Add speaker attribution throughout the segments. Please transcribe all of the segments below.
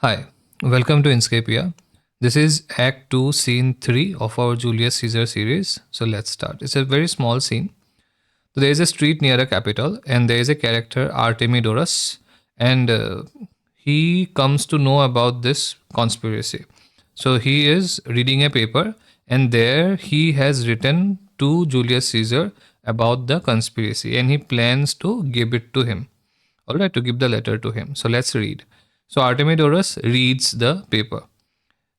Speaker 1: Hi, welcome to Inscapia. This is Act 2, Scene 3 of our Julius Caesar series. So let's start. It's a very small scene. So there is a street near a capital, and there is a character, Artemidorus, and he comes to know about this conspiracy. So he is reading a paper, and there he has written to Julius Caesar about the conspiracy, and he plans to give it to him. All right, to give the letter to him. So let's read. So Artemidorus reads the paper.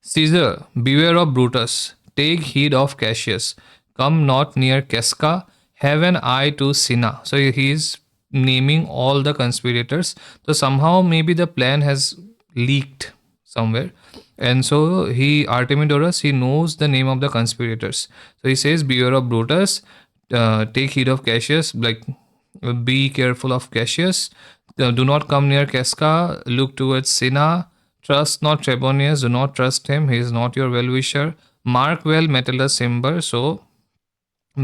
Speaker 1: Caesar, beware of Brutus. Take heed of Cassius. Come not near Casca. Have an eye to Cinna. So he is naming all the conspirators. So somehow maybe the plan has leaked somewhere. And so Artemidorus, he knows the name of the conspirators. So he says, beware of Brutus. Take heed of Cassius. Like, be careful of Cassius. Do not come near Casca. Look towards Cinna. Trust not Trebonius, do not trust him, he is not your well wisher. Mark well Metellus Cimber, so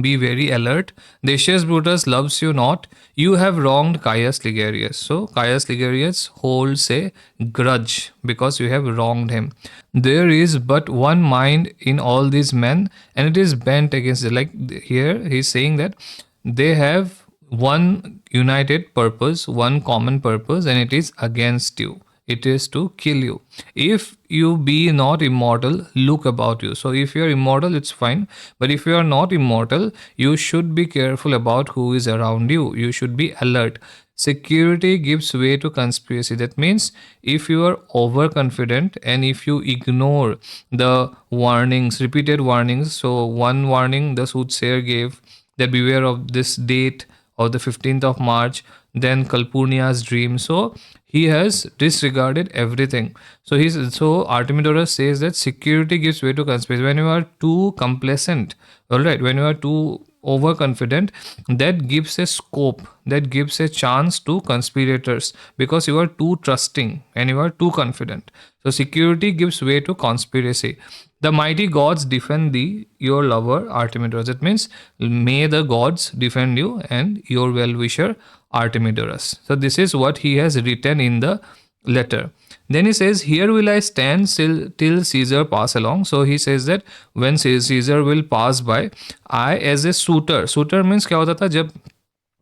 Speaker 1: be very alert. Decius Brutus loves you not. You have wronged Caius Ligarius. So Caius Ligarius holds a grudge because you have wronged him. There is but one mind in all these men, and it is bent against it. Like here, he's saying that they have one united purpose, one common purpose, and it is against you. It is to kill you. If you be not immortal, look about you. So if you're immortal, it's fine. But if you are not immortal, you should be careful about who is around you. You should be alert. Security gives way to conspiracy. That means if you are overconfident and if you ignore the warnings, repeated warnings. So one warning the soothsayer gave, that beware of this date of the 15th of March, then Calpurnia's dream. So he has disregarded everything. So Artemidorus says that security gives way to conspiracy. When you are too complacent, all right, when you are too overconfident, that gives a scope, that gives a chance to conspirators because you are too trusting and you are too confident. So security gives way to conspiracy. The mighty gods defend thee, your lover Artemidorus. It means may the gods defend you and your well-wisher Artemidorus. So this is what he has written in the letter. Then he says, here will I stand till Caesar pass along. So he says that when Caesar will pass by, I as a suitor means क्या होता था जब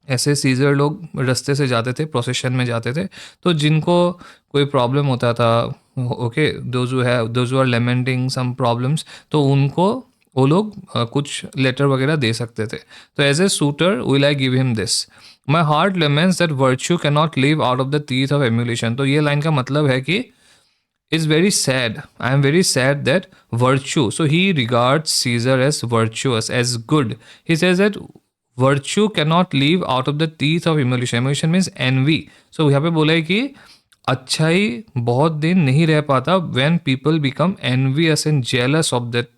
Speaker 1: ऐसे scissor लोग रास्ते से जाते थे, प्रोसेशन में जाते थे, तो जिनको कोई प्रॉब्लम होता था, okay, those who are lamenting some problems, तो उनको वो लोग कुछ लेटर वगैरह दे सकते थे. तो as a suitor will I give him this. My heart laments that virtue can not live out of the teeth of emulation. तो ये लाइन का मतलब है कि is very sad. I am very sad that virtue. So he regards Caesar as virtuous, as good. He says that virtue cannot live out of the teeth of emulation. Emulation means envy. So यहाँ पे बोला है कि अच्छाई बहुत दिन नहीं रह पाता when people become envious and jealous of that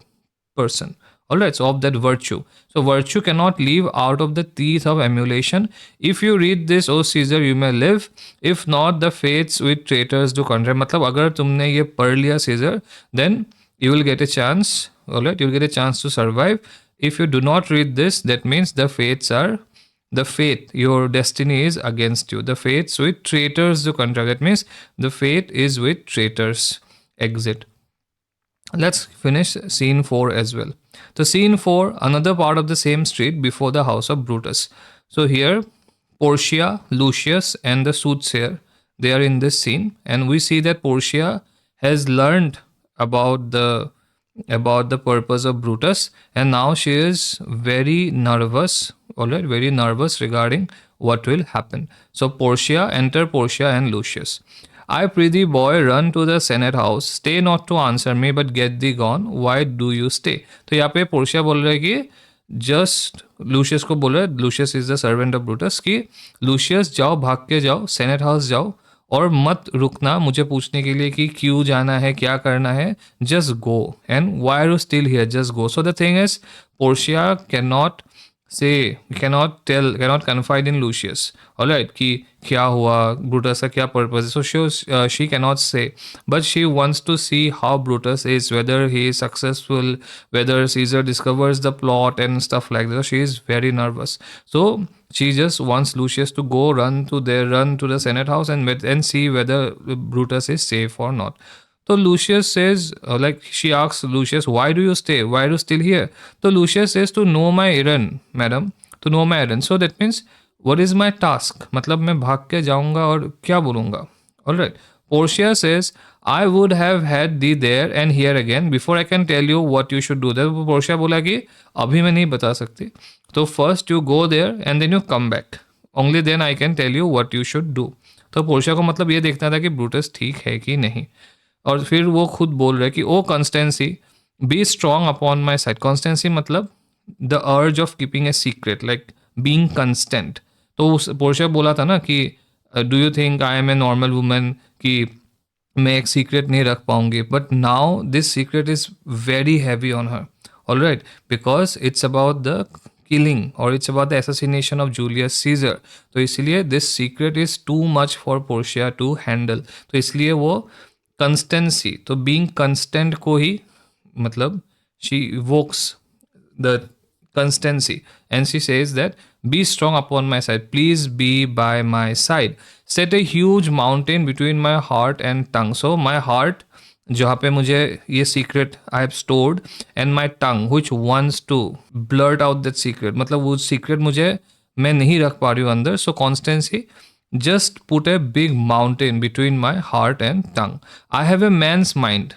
Speaker 1: person. Alright, so of that virtue. So virtue cannot live out of the teeth of emulation. If you read this, O Caesar, you may live. If not, the fates with traitors do contend. मतलब अगर तुमने ये पढ़ लिया Caesar, then you will get a chance. Alright, you will get a chance to survive. If you do not read this, that means the fate, your destiny is against you. The fates with traitors do contend. That means the fate is with traitors. Exit. Let's finish scene 4 as well. The scene 4, another part of the same street before the house of Brutus. So here, Portia, Lucius, and the soothsayer, they are in this scene, and we see that Portia has learned about the purpose of Brutus, and now she is very nervous, alright, very nervous regarding what will happen. So enter Portia and Lucius. I prithee, boy, run to the Senate house. Stay not to answer me, but get thee gone. Why do you stay? तो यहाँ पे Portia बोल रहा है कि just luscious को बोल रहा है, luscious is the servant of Brutus, कि लूशियस जाओ, भाग के जाओ, सेनेट हाउस जाओ और मत रुकना मुझे पूछने के लिए कि क्यों जाना है, क्या करना है. Just go. And why are you still here? Just go. So the thing is Portia can not say cannot confide in Lucius. Alright, कि क्या हुआ, Brutus का क्या purpose है. So she cannot say, but she wants to see how Brutus is, whether he is successful, whether Caesar discovers the plot and stuff like that. So she is very nervous. So she just wants Lucius to go run to the Senate house and see whether Brutus is safe or not. So Lucius says, like she asks Lucius, why do you stay? Why are you still here? So Lucius says, to know my errand, madam, to know my errand. So that means, what is my task? मतलब मैं भाग के जाऊंगा और क्या बोलूंगा? All right. Portia says, I would have had thee there and here again before I can tell you what you should do. तो Portia बोला कि अभी मैं नहीं बता सकती. तो first you go there and then you come back. Only then I can tell you what you should do. तो पोर्शिया को मतलब ये देखना था कि ब्रूटस ठीक है कि नहीं. और फिर वो खुद बोल रहे कि O constancy, be strong upon my side. Constancy मतलब the urge of keeping a secret, like being constant. तो उस पोर्शिया बोला था ना कि do you think I am a normal women, कि मैं एक सीक्रेट नहीं रख पाऊंगी. But now this secret is very heavy on her. All right, because it's about the killing or it's about the assassination of Julius Caesar. तो इसलिए this secret is too much for Portia to handle. तो इसलिए वो consistency, तो being constant को ही मतलब she Woakes the constancy, and she says that, be strong upon my side, please be by my side, set a huge mountain between my heart and tongue. So my heart, जहाँ पे मुझे ये secret I have stored, and my tongue which wants to blurt out that secret, मतलब वो secret मुझे मैं नहीं रख पा रही हूँ अंदर. सो constituency, just put a big mountain between my heart and tongue. I have a man's mind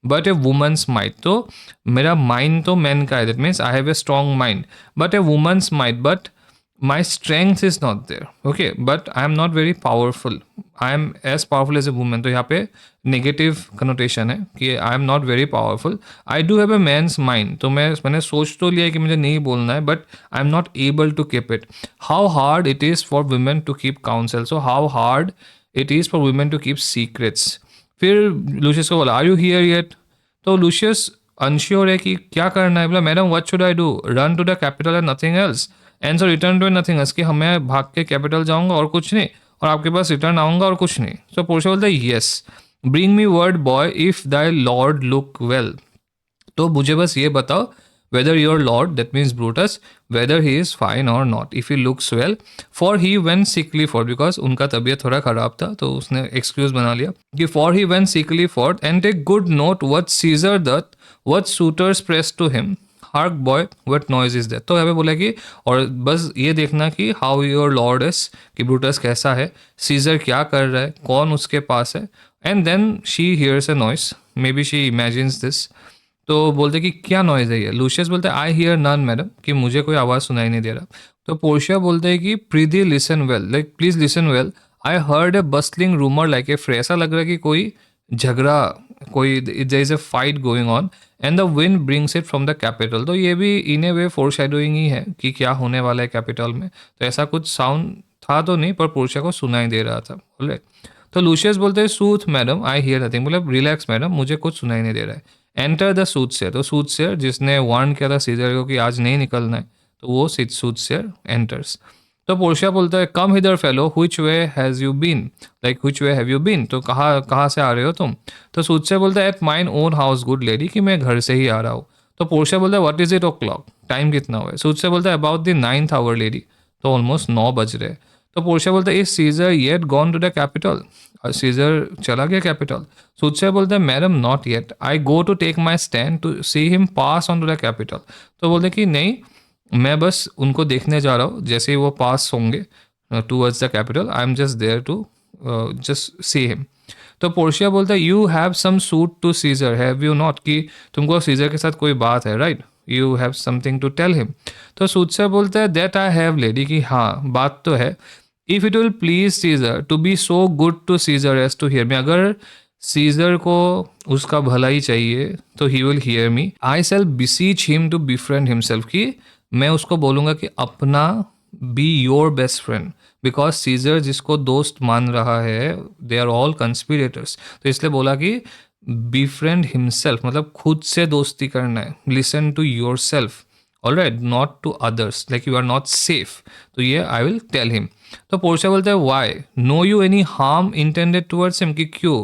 Speaker 1: but a woman's might. तो मेरा mind तो man का है, that means I have a strong mind, but a woman's might, but my strength is not there. Okay, but I am not very powerful. I am as powerful as a woman. तो यहाँ पे negative connotation है कि I am not very powerful. I do have a man's mind. तो मैंने सोच तो लिया है कि मुझे नहीं बोलना है, but I am not able to keep it. How hard it is for women to keep council. So how hard it is for women to keep secrets. फिर लूशियस को बोला, आर यू हियर येट. तो Lucius unsure है कि क्या करना है. बोला, madam what should I do, run to the capital and nothing else, and so return to nothing else, कि हमें भाग के कैपिटल जाऊंगा और कुछ नहीं, और आपके पास रिटर्न आऊंगा और कुछ नहीं. सो पोर्शिया बोलता है, yes, bring me word boy if Dai Lord look well. तो मुझे बस ये बताओ, whether your lord, that means Brutus, whether he is fine or not, if he looks well, for he went sickly forth, because उनका तबीयत थोड़ा खराब था तो उसने एक्सक्यूज बना लिया कि for he went sickly forth, and take good note what Caesar doth, what suitors press to him, hark boy what noise is that. तो यहाँ पे बोला कि और बस ये देखना कि how your lord is, कि ब्रूटस कैसा है, सीजर क्या कर रहा है, कौन उसके पास है. And then she hears a noise, maybe she imagines this. तो बोलते कि क्या नॉइज़ है ये. लूशियस बोलते हैं, आई हियर नन मैडम, कि मुझे कोई आवाज़ सुनाई नहीं दे रहा. तो पोर्शिया बोलते हैं कि प्रीति listen well, like please listen well, I heard a bustling rumour like a फ्रे. ऐसा लग रहा है कि कोई झगड़ा, कोई there is a fight going on, and the wind brings it from the capital. तो ये भी इन ए वे फोर शेडोइंग ही है कि क्या होने वाला है कैपिटल में. तो ऐसा कुछ साउंड था तो नहीं, पर पोर्शिया को सुनाई दे रहा था. बोले तो लूशियस बोलते हैं, soothe madam I hear nothing, मतलब रिलैक्स मैडम, मुझे कुछ सुनाई नहीं दे रहा है. Enter the soothsayer. तो सूथसेयर जिसने वार्न किया था सीजर को कि आज नहीं निकलना है, तो वो सूथसेयर एंटर्स. तो पोर्शिया बोलता है, कम hither fellow, which way has you been, like which way have you been, तो कहाँ से आ रहे हो तुम. तो सूथसेयर बोलता है, at mine own house good lady, कि मैं घर से ही आ रहा हूँ. तो पोर्शिया बोलता है, what is it O clock, time कितना हुआ है. सूथसेयर बोलता है, about the 9th hour lady. तो ऑलमोस्ट 9 बज रहे. तो पोर्शिया बोलता है, is scissor yet gone to the capital, scissor चला गया कैपिटल. सूथसेयर बोलता है, madam not yet, I go to take my stand to see him pass on to the capital. तो बोलते कि नहीं, मैं बस उनको देखने जा रहा हूँ, जैसे ही वो पास होंगे towards the capital, I am just there to just see him. तो पोर्शिया बोलता है, you have some suit to scissor have you not, कि तुमको सीजर के साथ कोई बात है, right, you have something to tell him. तो सूथसेयर बोलता है, दैट आई हैव लेडी, कि हाँ बात तो है. If it will please Caesar to be so good to Caesar as to hear me, अगर सीजर को उसका भला ही चाहिए तो he will hear me. I shall beseech him to befriend himself, कि मैं उसको बोलूँगा कि अपना be your best friend, because Caesar जिसको दोस्त मान रहा है, दे आर ऑल कंस्पिरेटर्स. तो इसलिए बोला कि बिफ्रेंड हिमसेल्फ, मतलब खुद से दोस्ती करना है. Listen to your self. Alright, not to others, like you are not safe. तो ये आई विल टेल हिम. तो पोर्शिया बोलता है why, no you any harm intended towards him, कि क्यों,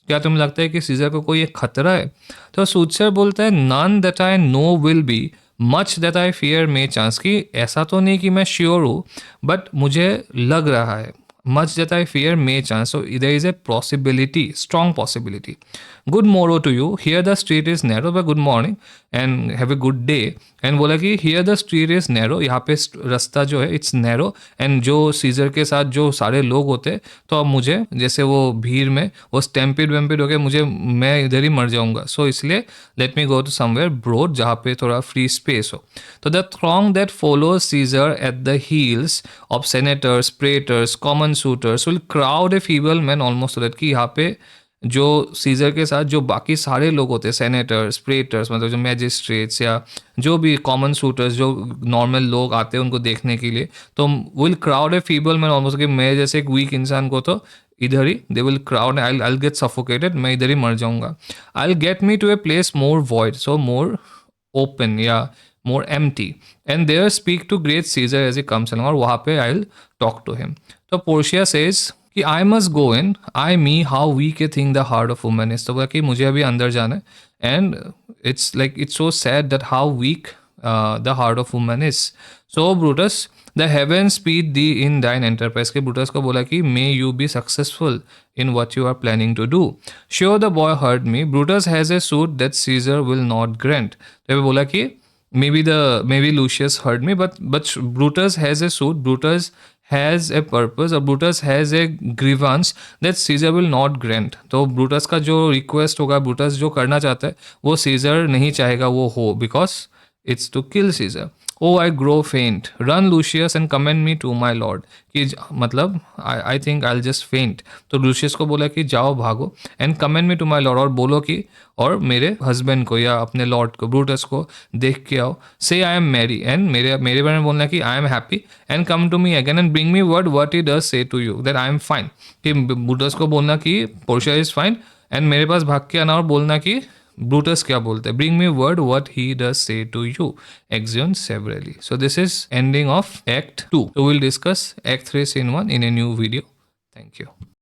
Speaker 1: क्या तुम्हें लगता है कि सीजर को कोई एक खतरा है. तो सूचर बोलता है none that I know will be much that I fear may chance, कि ऐसा तो नहीं कि मैं श्योर हूँ बट मुझे लग रहा है. much that I fear may chance. So there is a possibility, strong possibility. Good morrow to you. Here the street is narrow, but good morning and have a good day. And बोला कि here the street is narrow, यहाँ पे रास्ता जो है it's narrow. And जो scissor के साथ जो सारे लोग होते, तो अब मुझे जैसे वो भीड़ में वो स्टैम्पिड वैम्पिड हो गया, मैं इधर ही मर जाऊंगा. सो इसलिए let me go to somewhere broad जहाँ पे थोड़ा फ्री स्पेस हो. तो the throng that follows Caesar at the heels of senators, praetors, common suitors will crowd a feeble man almost, that कि यहाँ पे जो सीजर के साथ जो बाकी सारे लोग होते हैं, सेनेटर्स, प्रेटर्स, मतलब जो मैजिस्ट्रेट्स या जो भी कॉमन सूटर्स, जो नॉर्मल लोग आते हैं उनको देखने के लिए, तो will crowd a feeble man almost, कि मैं जैसे एक वीक इंसान को तो इधर ही they will crowd, I get suffocated, मैं इधर ही मर जाऊंगा. I get me to a place more void, so more open या more empty, and there speak to great Caesar as a comes along, और वहाँ पे I will talk to him. तो पोर्शिया सेज कि I must go in, ay me how weak a thing the heart of woman is. तो बोला कि मुझे अभी अंदर जाना है. And it's like it's so sad that how weak the heart of woman is. So Brutus the heaven speed thee in thine enterprise, के Brutus को बोला कि may you be successful in what you are planning to do. Sure the boy heard me, Brutus has a suit that scissor will not grant. तो बोला कि maybe Lucius heard me, but Brutus has a suit, Brutus has a purpose, or Brutus has a grievance that Caesar will not grant. तो Brutus का जो request होगा, Brutus जो करना चाहता है वो Caesar नहीं चाहेगा वो हो, because it's to kill Caesar. Oh, I grow faint. Run, Lucius, and commend me to my lord. कि मतलब I think I'll just faint. तो Lucius को बोला कि जाओ भागो, and commend me to my lord, और बोलो कि और मेरे हस्बैंड को या अपने लॉर्ड को, ब्रूटस को देख के आओ. से आई एम मैरी, एंड मेरे बारे में बोलना कि I am happy, and come to me again and bring me word what he does say to you, that I am fine. कि ब्रूटस को बोलना कि पोर्शिया इज फाइन, एंड मेरे पास भाग के आना और बोलना कि ब्रूटस क्या बोलते हैं, bring me word what he does say to you, exeunt severally. So this is ending of act 2. So we'll discuss act 3 scene 1 in a new video. Thank you.